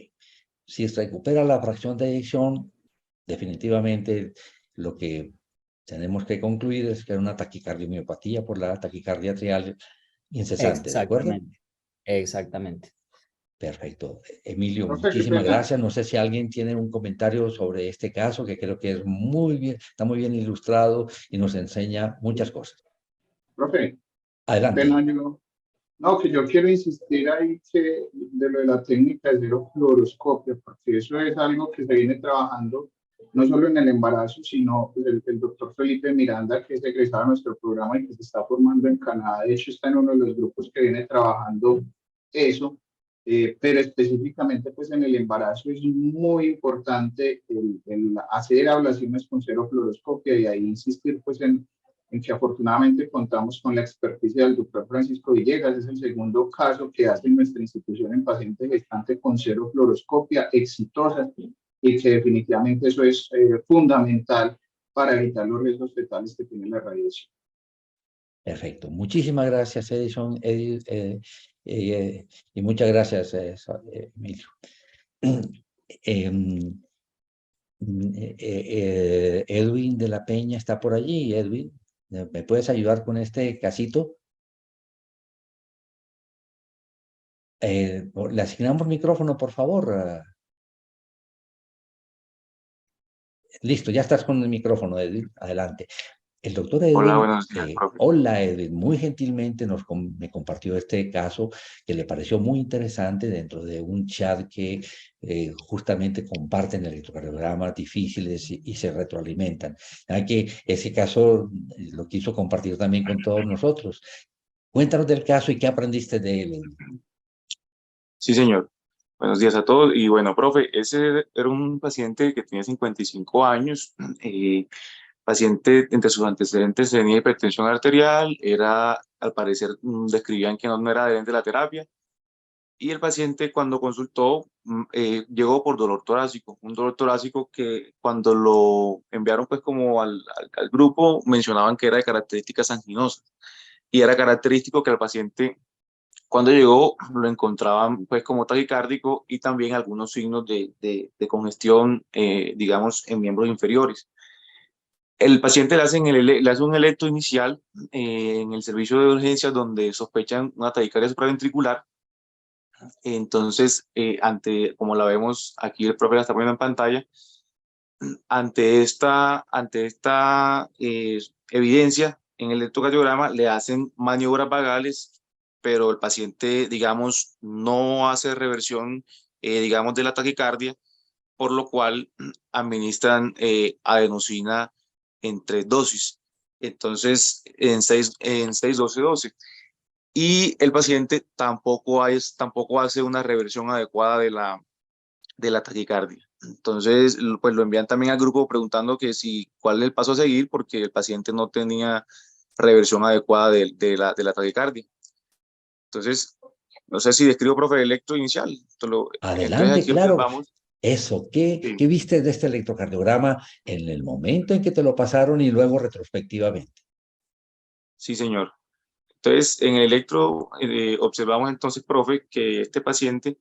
Si recupera la fracción de eyección, definitivamente lo que tenemos que concluir es que era una taquicardiomiopatía por la taquicardia atrial incesante, ¿de acuerdo? Exactamente, exactamente. Perfecto. Emilio, Profe, qué muchísimas pena. gracias. No sé si alguien tiene un comentario sobre este caso, que creo que es muy bien, está muy bien ilustrado y nos enseña muchas cosas. Profe, qué Adelante. pena yo No, que yo quiero insistir ahí que de lo de la técnica de cero fluoroscopia, porque eso es algo que se viene trabajando no solo en el embarazo, sino pues, el doctor Felipe Miranda, que es egresado de nuestro programa y que se está formando en Canadá, de hecho está en uno de los grupos que viene trabajando eso, pero específicamente pues en el embarazo es muy importante el hacer ablaciones con cero fluoroscopia y ahí insistir pues en que afortunadamente contamos con la experticia del doctor Francisco Villegas. Es el segundo caso que hace nuestra institución en pacientes gestantes con cero fluoroscopia exitosa y que definitivamente eso es fundamental para evitar los riesgos fetales que tiene la radiación. Perfecto. Muchísimas gracias, Edison, y muchas gracias, Emilio. Edwin de la Peña está por allí. Edwin, ¿me puedes ayudar con este casito? Le asignamos micrófono, por favor. Listo, ya estás con el micrófono, Edwin. Adelante. El doctor Edwin, Hola, buenos días, profe. hola Edwin, muy gentilmente me compartió este caso que le pareció muy interesante dentro de un chat que justamente comparten electrocardiogramas difíciles y se retroalimentan. Ya que ese caso lo quiso compartir también con todos nosotros. Cuéntanos del caso y qué aprendiste de él. Sí, señor. Buenos días a todos. Y bueno, profe, ese era un paciente que tenía 55 años. Paciente, entre sus antecedentes tenía hipertensión arterial, era, al parecer, describían que no era adherente a la terapia. Y el paciente cuando consultó llegó por dolor torácico, un dolor torácico que cuando lo enviaron pues como al grupo mencionaban que era de características anginosas. Y era característico que el paciente cuando llegó lo encontraban pues como taquicárdico y también algunos signos de congestión, digamos, en miembros inferiores. El paciente le hace un electro inicial en el servicio de urgencias donde sospechan una taquicardia supraventricular. Entonces, como la vemos aquí, el profe la está poniendo en pantalla, ante esta evidencia en el electrocardiograma le hacen maniobras vagales, pero el paciente, digamos, no hace reversión, digamos, de la taquicardia, por lo cual administran adenosina en 3 dosis. Entonces, en 6 12. Y el paciente tampoco hace una reversión adecuada de la taquicardia. Entonces, pues lo envían también al grupo preguntando que cuál es el paso a seguir porque el paciente no tenía reversión adecuada de la taquicardia. Entonces, no sé si describo, profe, el electro inicial. Adelante, entonces aquí claro. observamos. Eso, Sí, ¿qué viste de este electrocardiograma en el momento en que te lo pasaron y luego retrospectivamente? sí, señor. Entonces, en el electro observamos entonces, profe, que este paciente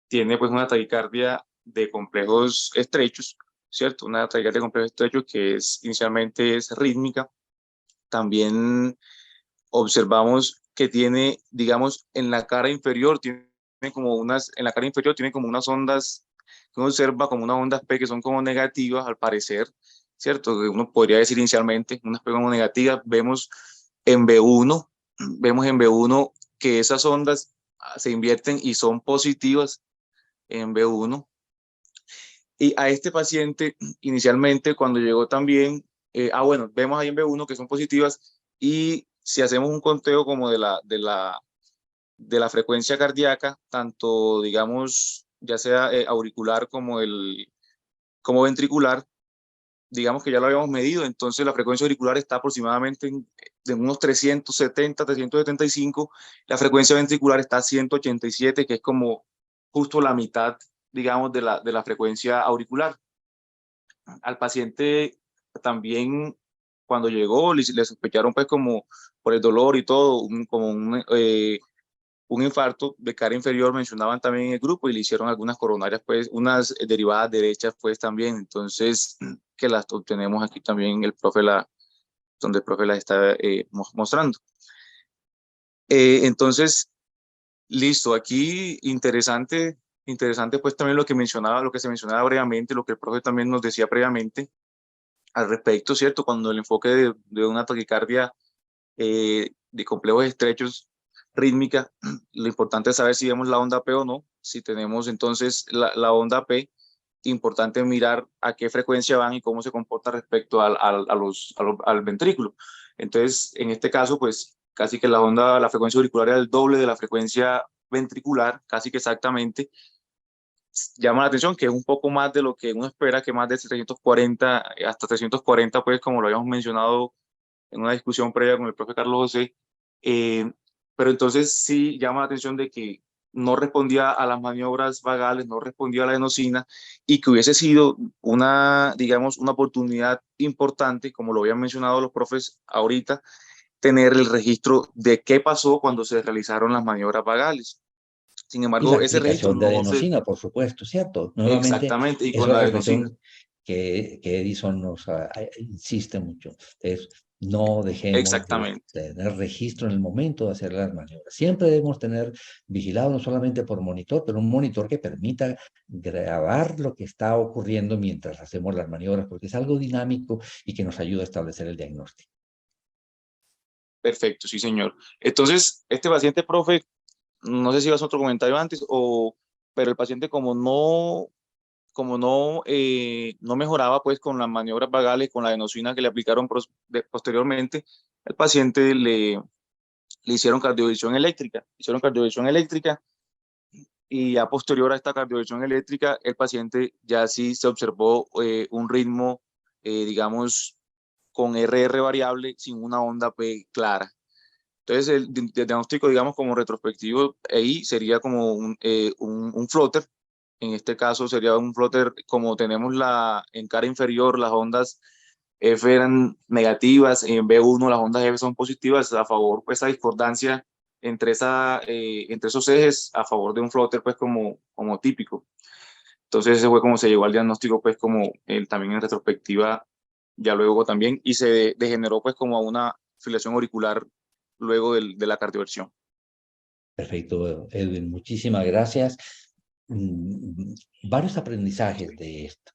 tiene pues una taquicardia de complejos estrechos, ¿cierto? Una taquicardia de complejos estrechos que inicialmente es rítmica. También observamos que tiene, digamos, en la cara inferior, en la cara inferior tiene como unas ondas, que uno observa como unas ondas P que son como negativas al parecer, ¿cierto? Que uno podría decir inicialmente, unas P como negativas. Vemos en B1 que esas ondas se invierten y son positivas en B1. Y a este paciente, inicialmente, cuando llegó también, bueno, vemos ahí en B1 que son positivas y si hacemos un conteo como de la frecuencia cardíaca, tanto, digamos, ya sea auricular como ventricular, digamos que ya lo habíamos medido, entonces la frecuencia auricular está aproximadamente en unos 370, 375, la frecuencia ventricular está a 187, que es como justo la mitad, digamos, de la frecuencia auricular. Al paciente también, cuando llegó, le sospecharon pues como por el dolor y todo, un infarto de cara inferior mencionaban también en el grupo y le hicieron algunas coronarias, pues unas derivadas derechas pues también, entonces que las obtenemos aquí también donde el profe las está mostrando. Entonces, listo, aquí interesante pues también lo que se mencionaba brevemente, lo que el profe también nos decía previamente al respecto, ¿cierto? Cuando el enfoque de una taquicardia de complejos estrechos rítmica. Lo importante es saber si vemos la onda P o no. Si tenemos entonces la onda P, importante mirar a qué frecuencia van y cómo se comporta respecto al ventrículo. Entonces, en este caso, pues casi que la frecuencia auricular era el doble de la frecuencia ventricular, casi que exactamente. Llama la atención que es un poco más de lo que uno espera, que más de 340, hasta 340, pues como lo habíamos mencionado en una discusión previa con el profe Carlos José. Pero entonces sí llama la atención de que no respondía a las maniobras vagales, no respondía a la enosina, y que hubiese sido una, digamos, una oportunidad importante, como lo habían mencionado los profes ahorita, tener el registro de qué pasó cuando se realizaron las maniobras vagales. Sin Y la embargo, ese registro explicación de no se... adenosina, por supuesto, ¿cierto? Nuevamente, Exactamente, y es con la la adenosina. reflexión que Edison nos insiste mucho. Es no dejemos de Exactamente. tener registro en el momento de hacer las maniobras. Siempre debemos tener vigilado no solamente por monitor, pero un monitor que permita grabar lo que está ocurriendo mientras hacemos las maniobras, porque es algo dinámico y que nos ayuda a establecer el diagnóstico. Perfecto, sí, señor. Entonces, este paciente, profe, no sé si ibas a otro comentario antes, pero el paciente no mejoraba pues con las maniobras vagales, con la adenosina que le aplicaron posteriormente, el paciente le hicieron cardiovisión eléctrica. Y ya posterior a esta cardiovisión eléctrica, el paciente ya sí se observó un ritmo, digamos, con RR variable, sin una onda P clara. Entonces, el diagnóstico, digamos, como retrospectivo, ahí sería como un floater. En este caso sería un floater como tenemos en cara inferior, las ondas F eran negativas, en B1 las ondas F son positivas, a favor, pues, esa discordancia entre esos ejes, a favor de un floater, pues, como típico. Entonces, ese fue como se llegó al diagnóstico, pues, como también en retrospectiva, ya luego también, y se degeneró, pues, como a una fibrilación auricular luego de la cardioversión. Perfecto, Edwin, muchísimas gracias. Varios aprendizajes de esto.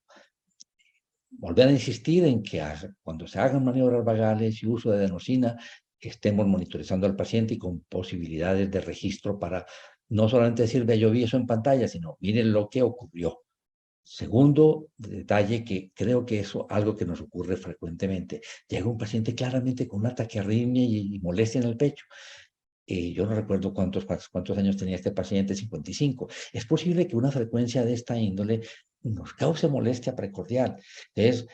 Volver a insistir en que cuando se hagan maniobras vagales y uso de adenosina, estemos monitorizando al paciente y con posibilidades de registro para no solamente decir, vea, yo vi eso en pantalla, sino miren lo que ocurrió. Segundo detalle, que creo que es algo que nos ocurre frecuentemente, llega un paciente claramente con una taquiarritmia y molestia en el pecho. Yo no recuerdo cuántos años tenía este paciente, 55. Es posible que una frecuencia de esta índole nos cause molestia precordial. Entonces,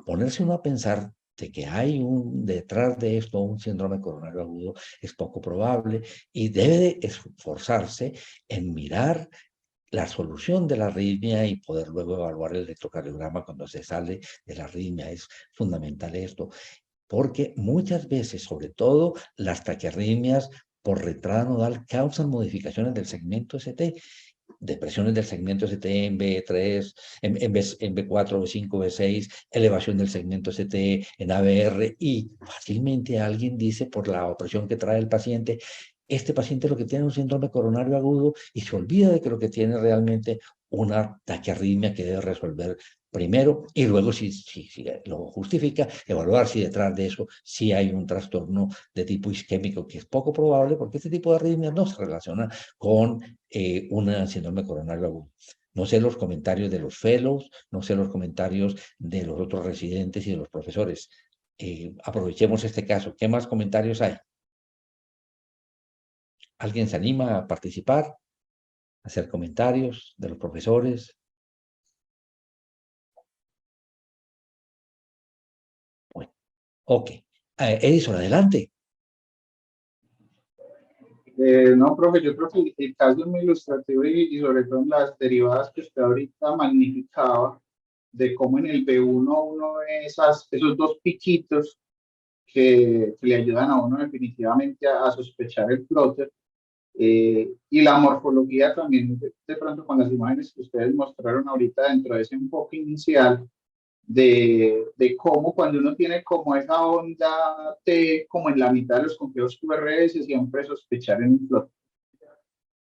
ponerse uno a pensar de que hay detrás de esto un síndrome coronario agudo es poco probable y debe de esforzarse en mirar la solución de la arritmia y poder luego evaluar el electrocardiograma cuando se sale de la arritmia. Es fundamental esto, porque muchas veces, sobre todo las taquiarritmias por retrada nodal, causan modificaciones del segmento ST, depresiones del segmento ST en B3, en B4, B5, B6, elevación del segmento ST en ABR, y fácilmente alguien dice por la opresión que trae el paciente, este paciente lo que tiene es un síndrome coronario agudo, y se olvida de que lo que tiene realmente una taquiarritmia que debe resolver primero, y luego, si lo justifica, evaluar si detrás de eso sí hay un trastorno de tipo isquémico, que es poco probable, porque este tipo de arritmias no se relaciona con un síndrome coronario agudo. No sé los comentarios de los fellows, no sé los comentarios de los otros residentes y de los profesores. Aprovechemos este caso. ¿Qué más comentarios hay? ¿Alguien se anima a participar? ¿A hacer comentarios de los profesores? Bueno, ok. Edison, adelante. No, profe, yo creo que el caso es muy ilustrativo y sobre todo en las derivadas que usted ahorita magnificaba, de cómo en el B1 uno ve esos dos piquitos que le ayudan a uno definitivamente a sospechar el plotter. Y la morfología también, de pronto con las imágenes que ustedes mostraron ahorita dentro de ese enfoque inicial, de cómo cuando uno tiene como esa onda T como en la mitad de los complejos QRS, siempre sospechar en un plotter.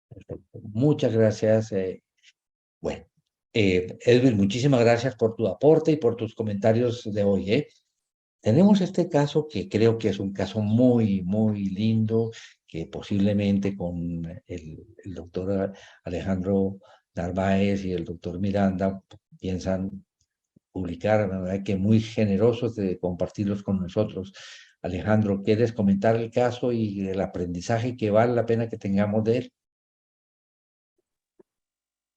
Perfecto. Muchas gracias. Bueno, Edwin, muchísimas gracias por tu aporte y por tus comentarios de hoy. Tenemos este caso que creo que es un caso muy, muy lindo, que posiblemente con el doctor Alejandro Narváez y el doctor Miranda piensan publicar, la verdad que muy generosos de compartirlos con nosotros. Alejandro, ¿quieres comentar el caso y el aprendizaje que vale la pena que tengamos de él?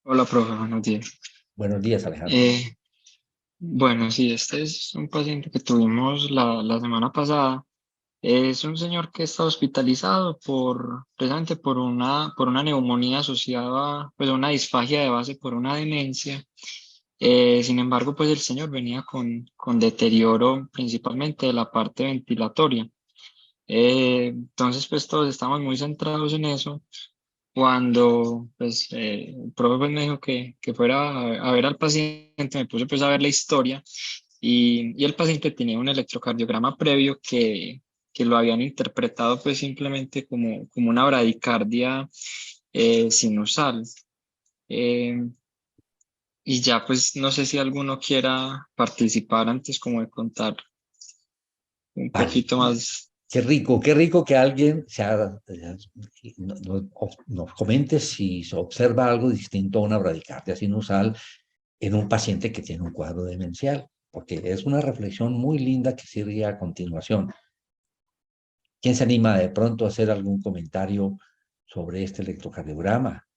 Hola, profe, buenos días. Buenos días, Alejandro. Bueno, sí, este es un paciente que tuvimos la semana pasada. Es un señor que está hospitalizado precisamente por una neumonía asociada pues, a una disfagia de base por una demencia. Sin embargo, pues el señor venía con deterioro principalmente de la parte ventilatoria. Entonces, pues todos estamos muy centrados en eso. Cuando pues, el profe pues, me dijo que fuera a ver al paciente, me puse pues a ver la historia y el paciente tenía un electrocardiograma previo que lo habían interpretado pues simplemente como una bradicardia sinusal. Eh, y ya pues no sé si alguno quiera participar antes como de contar un Vale. poquito más. Qué rico que alguien nos comente si se observa algo distinto a una bradicardia sinusal en un paciente que tiene un cuadro demencial, porque es una reflexión muy linda que sirve a continuación. ¿Quién se anima de pronto a hacer algún comentario sobre este electrocardiograma?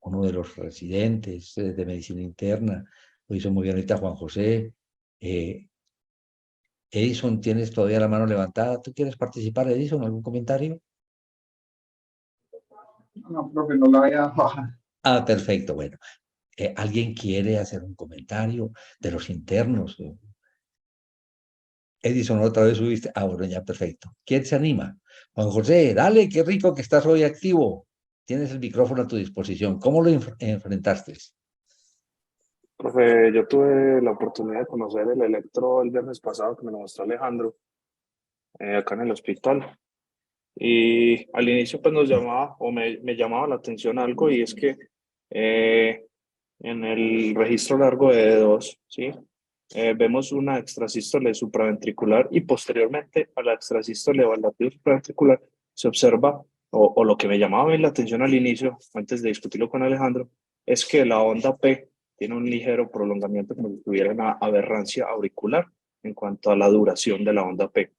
Uno de los residentes de medicina interna, lo hizo muy bien ahorita Juan José. Edison, tienes todavía la mano levantada. ¿Tú quieres participar, Edison? ¿Algún comentario? No, profe, no la había bajado. Ah, perfecto. Bueno, ¿alguien quiere hacer un comentario de los internos? Edison, otra vez subiste. Ah, bueno, ya, perfecto. ¿Quién se anima? Juan José, dale, qué rico que estás hoy activo. Tienes el micrófono a tu disposición. ¿Cómo lo enfrentaste? Profe, yo tuve la oportunidad de conocer el electro el viernes pasado que me lo mostró Alejandro, acá en el hospital. Y al inicio pues nos llamaba o me llamaba la atención algo y es que en el registro largo de D2, ¿sí? Vemos una extrasístole supraventricular y posteriormente a la extrasístole o al latido supraventricular se observa, o lo que me llamaba bien la atención al inicio, antes de discutirlo con Alejandro, es que la onda P tiene un ligero prolongamiento como si tuviera una aberrancia auricular en cuanto a la duración de la onda P.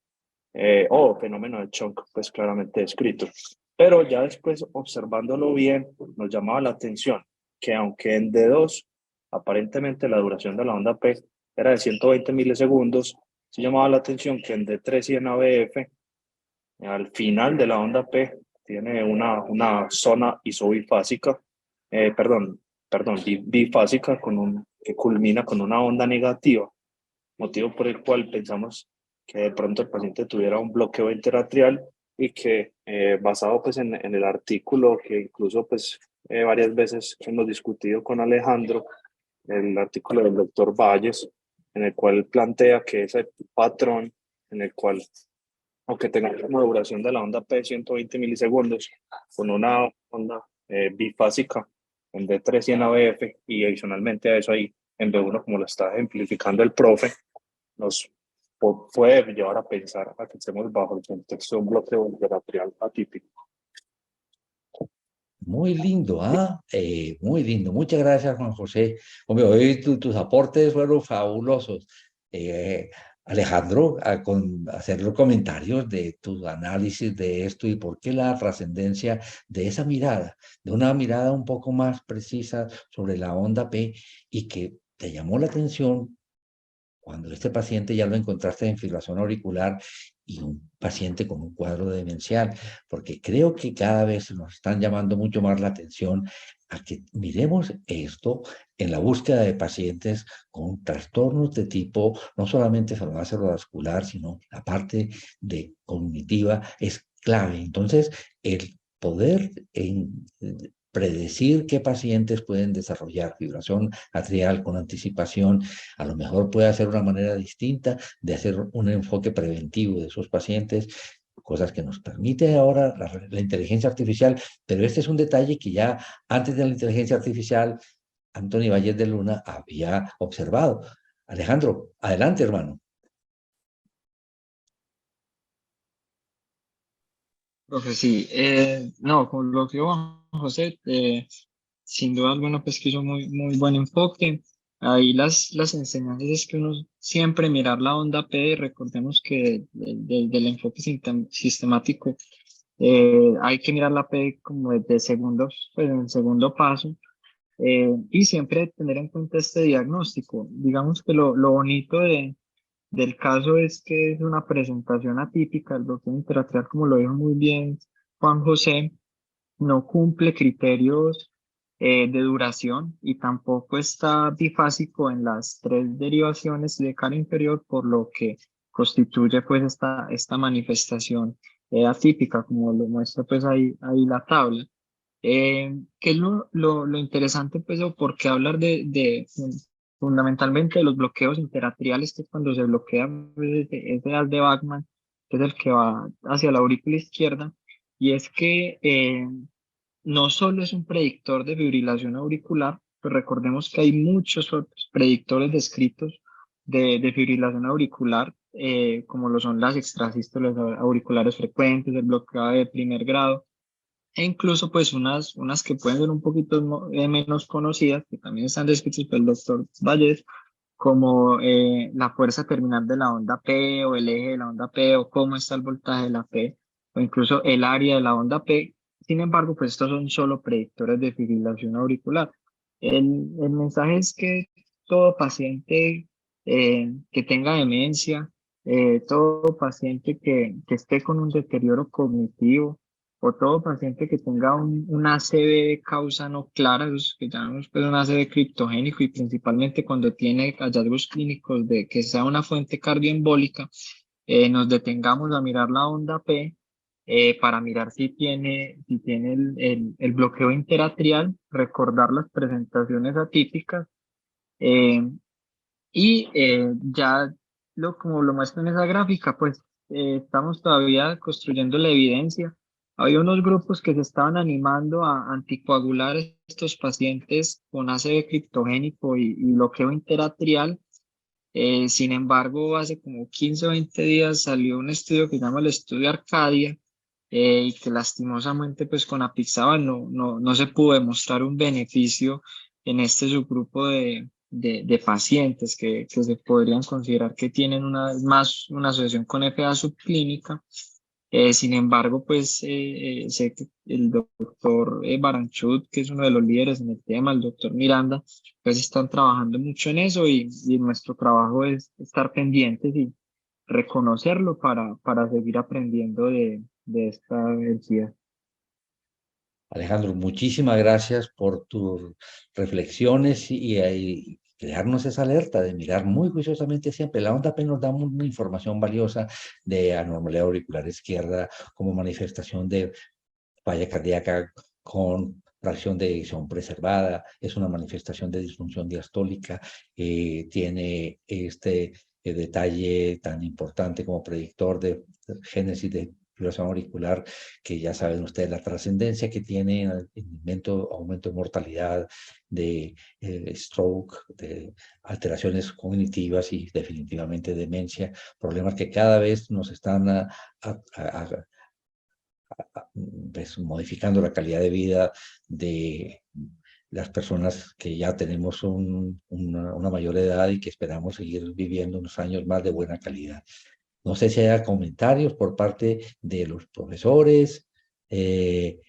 O fenómeno de Chunk, pues claramente descrito. Pero ya después, observándolo bien, nos llamaba la atención que aunque en D2 aparentemente la duración de la onda P era de 120 milisegundos, se llamaba la atención que en D3 y en ABF, al final de la onda P, tiene una zona isobifásica, bifásica que culmina con una onda negativa, motivo por el cual pensamos que de pronto el paciente tuviera un bloqueo interatrial y que basado pues en el artículo que incluso pues varias veces hemos discutido con Alejandro, el artículo del doctor Valles, en el cual plantea que ese patrón en el cual, aunque tenga una duración de la onda P 120 milisegundos, con una onda bifásica en D3 y en ABF, y adicionalmente a eso ahí en B1, como lo está ejemplificando el profe, nos puede llevar a pensar a que estemos bajo el contexto de un bloqueo interatrial atípico. Muy lindo, ¿ah? Muy lindo. Muchas gracias, Juan José. Hombre, hoy tus aportes fueron fabulosos. Eh, Alejandro, hacer los comentarios de tu análisis de esto y por qué la trascendencia de esa mirada, de una mirada un poco más precisa sobre la onda P y que te llamó la atención cuando este paciente ya lo encontraste en fibrilación auricular y un paciente con un cuadro demencial, porque creo que cada vez nos están llamando mucho más la atención a que miremos esto en la búsqueda de pacientes con trastornos de tipo, no solamente cerebrovascular, sino la parte de cognitiva es clave. Entonces, el poder predecir qué pacientes pueden desarrollar fibrilación atrial con anticipación, a lo mejor puede ser una manera distinta de hacer un enfoque preventivo de esos pacientes, cosas que nos permite ahora la inteligencia artificial, pero este es un detalle que ya antes de la inteligencia artificial, Anthony Valles de Luna había observado. Alejandro, adelante, hermano. Profe, sí, no, con lo que Juan José, sin duda alguna, pues que hizo muy buen enfoque. Ahí las enseñanzas es que uno siempre mirar la onda P, recordemos que desde el enfoque sistemático hay que mirar la P como desde segundos, pues en el segundo paso, y siempre tener en cuenta este diagnóstico. Digamos que lo bonito del caso es que es una presentación atípica, el bloqueo interatrial, como lo dijo muy bien Juan José, no cumple criterios de duración y tampoco está bifásico en las tres derivaciones de cara inferior, por lo que constituye pues esta manifestación atípica, como lo muestra pues ahí la tabla. ¿Qué es lo interesante pues o por qué hablar fundamentalmente de los bloqueos interatriales, que es cuando se bloquea pues, ese haz de Bachmann, que es el que va hacia la aurícula izquierda? Y es que no solo es un predictor de fibrilación auricular, pues recordemos que hay muchos otros predictores descritos de fibrilación auricular, como lo son las extrasístoles auriculares frecuentes, el bloqueo de primer grado, e incluso pues unas que pueden ser un poquito menos conocidas, que también están descritas por el doctor Valles, como la fuerza terminal de la onda P o el eje de la onda P o cómo está el voltaje de la P o incluso el área de la onda P. Sin embargo, pues estos son solo predictores de fibrilación auricular. El mensaje es que todo paciente que tenga demencia, todo paciente que esté con un deterioro cognitivo, o todo paciente que tenga un ACV de causa no clara, los que llamamos pues un ACV criptogénico, y principalmente cuando tiene hallazgos clínicos de que sea una fuente cardioembólica, nos detengamos a mirar la onda P para mirar si tiene el bloqueo interatrial, recordar las presentaciones atípicas, eh, y ya como lo muestra en esa gráfica, pues estamos todavía construyendo la evidencia. Había unos grupos que se estaban animando a anticoagular estos pacientes con ACV criptogénico y bloqueo interatrial. Sin embargo, hace como 15 o 20 días salió un estudio que se llama el estudio Arcadia, y que lastimosamente pues con apixaban no se pudo demostrar un beneficio en este subgrupo de pacientes que se podrían considerar que tienen una vez más una asociación con FA subclínica. Sin embargo, pues sé que el doctor Baranchut, que es uno de los líderes en el tema, el doctor Miranda, pues están trabajando mucho en eso, y nuestro trabajo es estar pendientes y reconocerlo para seguir aprendiendo de esta densidad. Alejandro, muchísimas gracias por tus reflexiones y crearnos esa alerta de mirar muy juiciosamente siempre. La onda P nos da una información valiosa de anormalidad auricular izquierda como manifestación de falla cardíaca con fracción de eyección preservada, es una manifestación de disfunción diastólica, tiene este detalle tan importante como predictor de génesis de fibrilación auricular, que ya saben ustedes la trascendencia que tiene en aumento de mortalidad, de stroke, de alteraciones cognitivas y definitivamente demencia, problemas que cada vez nos están pues, modificando la calidad de vida de las personas que ya tenemos una mayor edad y que esperamos seguir viviendo unos años más de buena calidad. No sé si haya comentarios por parte de los profesores, de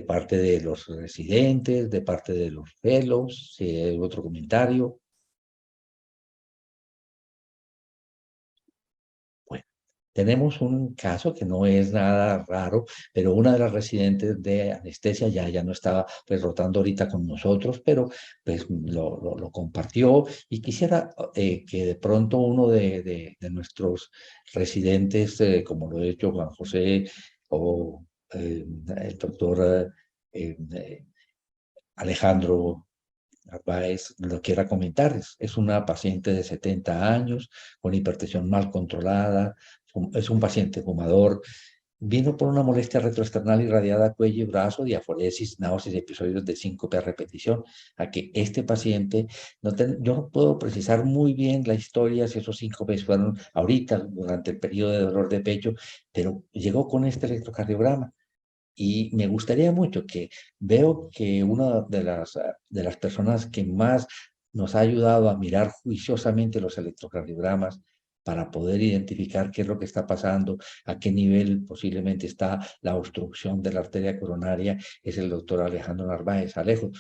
parte de los residentes, de parte de los fellows, si hay otro comentario. Tenemos un caso que no es nada raro, pero una de las residentes de anestesia ya no estaba pues rotando ahorita con nosotros, pero pues lo compartió, y quisiera que de pronto uno de nuestros residentes, como lo ha hecho Juan José o el doctor Alejandro Narváez, lo quiera comentar. Es una paciente de 70 años con hipertensión mal controlada, es un paciente fumador, vino por una molestia retroesternal irradiada a cuello y brazo, diaforesis, náuseas y episodios de síncope a repetición, a que este paciente, yo no puedo precisar muy bien la historia, si esos síncopes fueron ahorita, durante el periodo de dolor de pecho, pero llegó con este electrocardiograma. Y me gustaría mucho que veo que una de las personas que más nos ha ayudado a mirar juiciosamente los electrocardiogramas para poder identificar qué es lo que está pasando, a qué nivel posiblemente está la obstrucción de la arteria coronaria, es el doctor Alejandro Narváez. Alejo,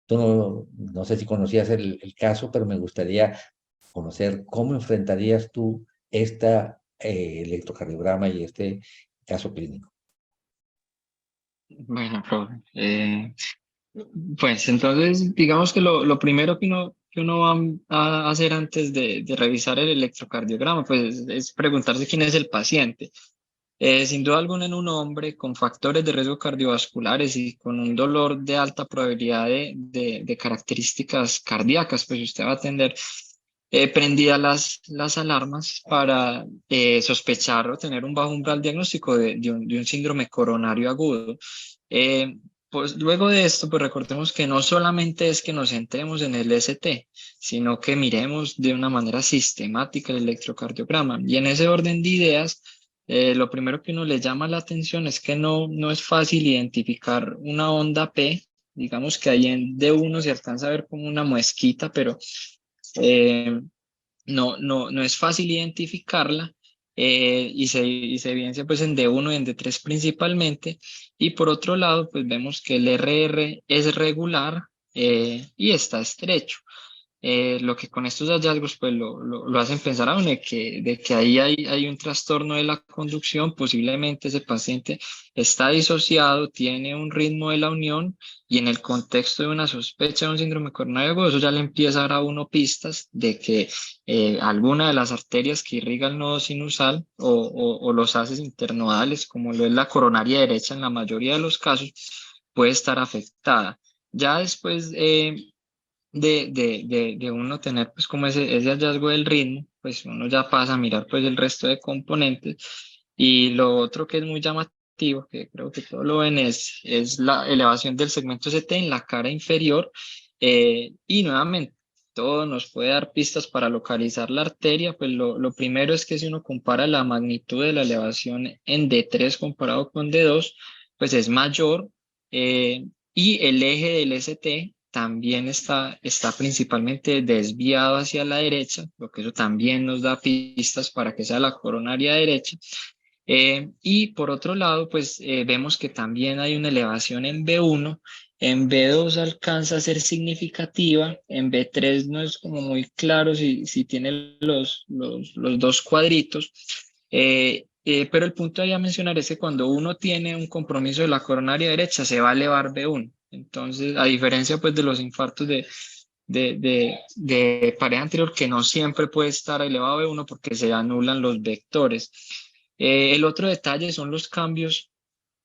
tú no sé si conocías el caso, pero me gustaría conocer cómo enfrentarías tú este electrocardiograma y este caso clínico. Bueno, profe, pues entonces digamos que lo primero que uno va a hacer antes de revisar el electrocardiograma, pues es preguntarse quién es el paciente. Sin duda alguna en un hombre con factores de riesgo cardiovasculares y con un dolor de alta probabilidad de características cardíacas, pues usted va a tener prendidas las alarmas para sospechar o tener un bajo umbral diagnóstico de un síndrome coronario agudo. Eh, pues luego de esto, pues recordemos que no solamente es que nos centremos en el ST, sino que miremos de una manera sistemática el electrocardiograma. Y en ese orden de ideas, lo primero que uno le llama la atención es que no es fácil identificar una onda P. Digamos que ahí en D1 se alcanza a ver como una muesquita, pero eh, no es fácil identificarla, y se evidencia pues en D1 y en D3 principalmente. Y por otro lado, pues vemos que el RR es regular y está estrecho. Lo que con estos hallazgos pues lo hacen pensar a uno de que ahí hay un trastorno de la conducción, posiblemente ese paciente está disociado, tiene un ritmo de la unión y en el contexto de una sospecha de un síndrome coronario agudo, eso ya le empieza a dar a uno pistas de que alguna de las arterias que irriga el nodo sinusal o los haces internodales, como lo es la coronaria derecha en la mayoría de los casos, puede estar afectada. Ya después de uno tener pues como ese hallazgo del ritmo, pues uno ya pasa a mirar pues el resto de componentes. Y lo otro que es muy llamativo, que creo que todos lo ven, es la elevación del segmento ST en la cara inferior. Y nuevamente, todo nos puede dar pistas para localizar la arteria. Pues lo primero es que si uno compara la magnitud de la elevación en D3 comparado con D2, pues es mayor. Y el eje del ST también está principalmente desviado hacia la derecha, lo que eso también nos da pistas para que sea la coronaria derecha. Y por otro lado, pues vemos que también hay una elevación en B1, en B2 alcanza a ser significativa, en B3 no es como muy claro si tiene los dos cuadritos. Pero el punto ahí a mencionar es que cuando uno tiene un compromiso de la coronaria derecha, se va a elevar B1. Entonces, a diferencia pues de los infartos de pared anterior, que no siempre puede estar elevado B1 porque se anulan los vectores. El otro detalle son los cambios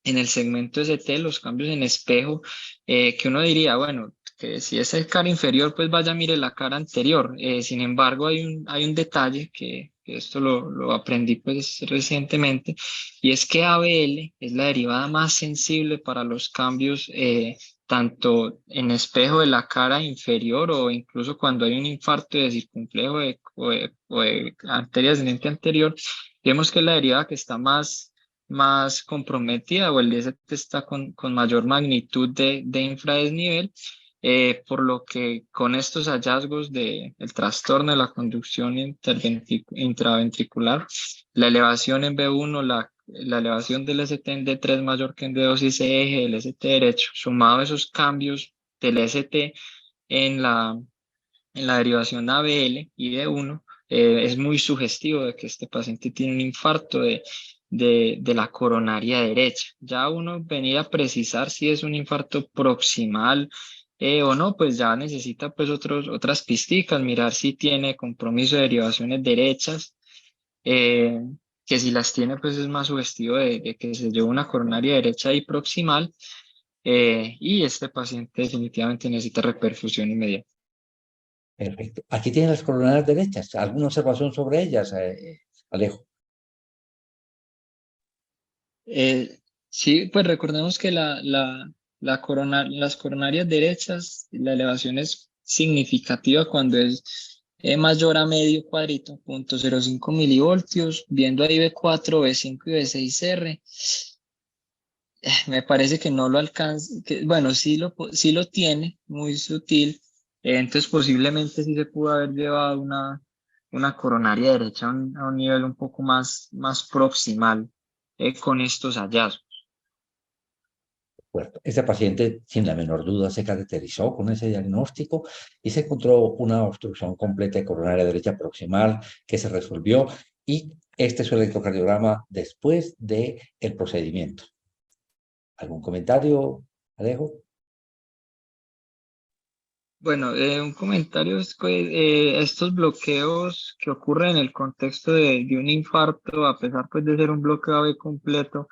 en el segmento ST, los cambios en espejo, que uno diría, bueno, que si es el cara inferior, pues vaya, mire la cara anterior. Sin embargo, hay un detalle que esto lo aprendí pues recientemente, y es que ABL es la derivada más sensible para los cambios, tanto en espejo de la cara inferior o incluso cuando hay un infarto de circunflejo o de arteria ascendente anterior. Vemos que es la derivada que está más comprometida, o el DST está con mayor magnitud de infradesnivel, por lo que con estos hallazgos del trastorno de la conducción intraventricular, la elevación en B1, la elevación del ST en D3 mayor que en D2 y ese eje del ST derecho, sumado a esos cambios del ST en la derivación ABL y D1, es muy sugestivo de que este paciente tiene un infarto de la coronaria derecha. Ya uno venir a precisar si es un infarto proximal o no, pues ya necesita pues otras pisticas, mirar si tiene compromiso de derivaciones derechas, eh, que si las tiene pues es más sugestivo de que se lleve una coronaria derecha y proximal, y este paciente definitivamente necesita reperfusión inmediata. Perfecto. Aquí tienen las coronarias derechas. ¿Alguna observación sobre ellas, Alejo? Sí, pues recordemos que las coronarias derechas, la elevación es significativa cuando es mayor a medio cuadrito, 0.05 milivoltios, viendo ahí B4, B5 y B6R. Me parece que no lo alcanza, que, bueno, sí lo tiene, muy sutil, entonces posiblemente sí se pudo haber llevado una coronaria derecha a un nivel un poco más proximal con estos hallazgos. Bueno, esta paciente, sin la menor duda, se caracterizó con ese diagnóstico y se encontró una obstrucción completa de coronaria derecha proximal que se resolvió, y este es su electrocardiograma después del procedimiento. ¿Algún comentario, Alejo? Bueno, un comentario es que estos bloqueos que ocurren en el contexto de un infarto, a pesar pues de ser un bloqueo AV completo,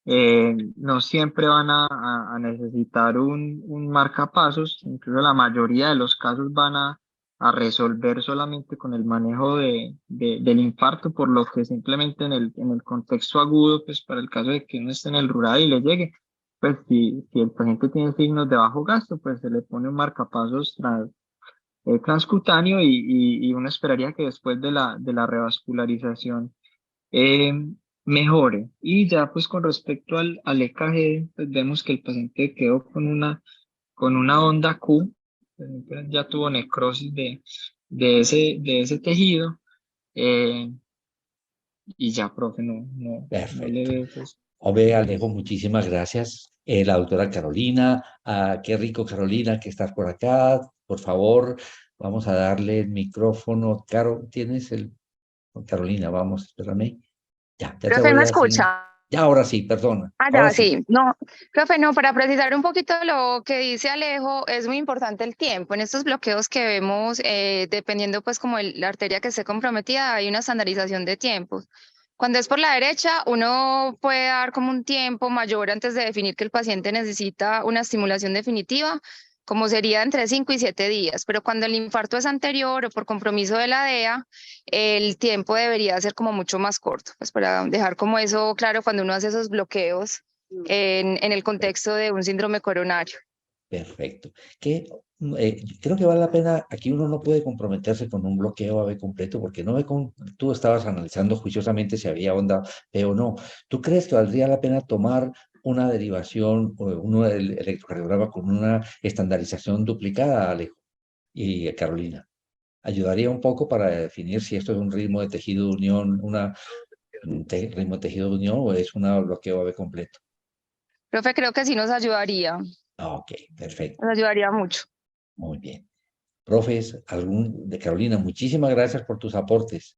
no siempre van a necesitar un marcapasos, incluso la mayoría de los casos van a resolver solamente con el manejo del infarto, por lo que simplemente en el contexto agudo, pues para el caso de que uno esté en el rural y le llegue, pues si el paciente tiene signos de bajo gasto, pues se le pone un marcapasos transcutáneo y uno esperaría que después de la revascularización eh, mejore. Y ya pues con respecto al EKG, pues vemos que el paciente quedó con una onda Q, ya tuvo necrosis de ese tejido, eh, y ya, profe, no le Perfecto. veo pues. Ove, Alejo, muchísimas gracias. La doctora Carolina, qué rico, Carolina, que estás por acá. Por favor, vamos a darle el micrófono. Caro, ¿tienes el? Carolina, vamos, espérame. Ya te Profe, voy ¿me a asignar. escucha? Ya, ahora sí, perdona. Ah, Ahora ya, sí. sí. No, profe, no, para precisar un poquito lo que dice Alejo, es muy importante el tiempo. En estos bloqueos que vemos, dependiendo pues como la arteria que esté comprometida, hay una estandarización de tiempos. Cuando es por la derecha, uno puede dar como un tiempo mayor antes de definir que el paciente necesita una estimulación definitiva, como sería entre 5 y 7 días. Pero cuando el infarto es anterior o por compromiso de la DEA, el tiempo debería ser como mucho más corto, pues para dejar como eso claro cuando uno hace esos bloqueos en el contexto de un síndrome coronario. Perfecto. Creo que vale la pena, aquí uno no puede comprometerse con un bloqueo AV completo porque no tú estabas analizando juiciosamente si había onda P o no. ¿Tú crees que valdría la pena tomar una derivación o un electrocardiograma con una estandarización duplicada, Alejo y Carolina? Ayudaría un poco para definir si esto es un ritmo de tejido de unión, ritmo de tejido de unión, o es un bloqueo AV completo. Profe, creo que sí Ok, perfecto. nos ayudaría mucho. Muy bien. Profes, de Carolina, muchísimas gracias por tus aportes.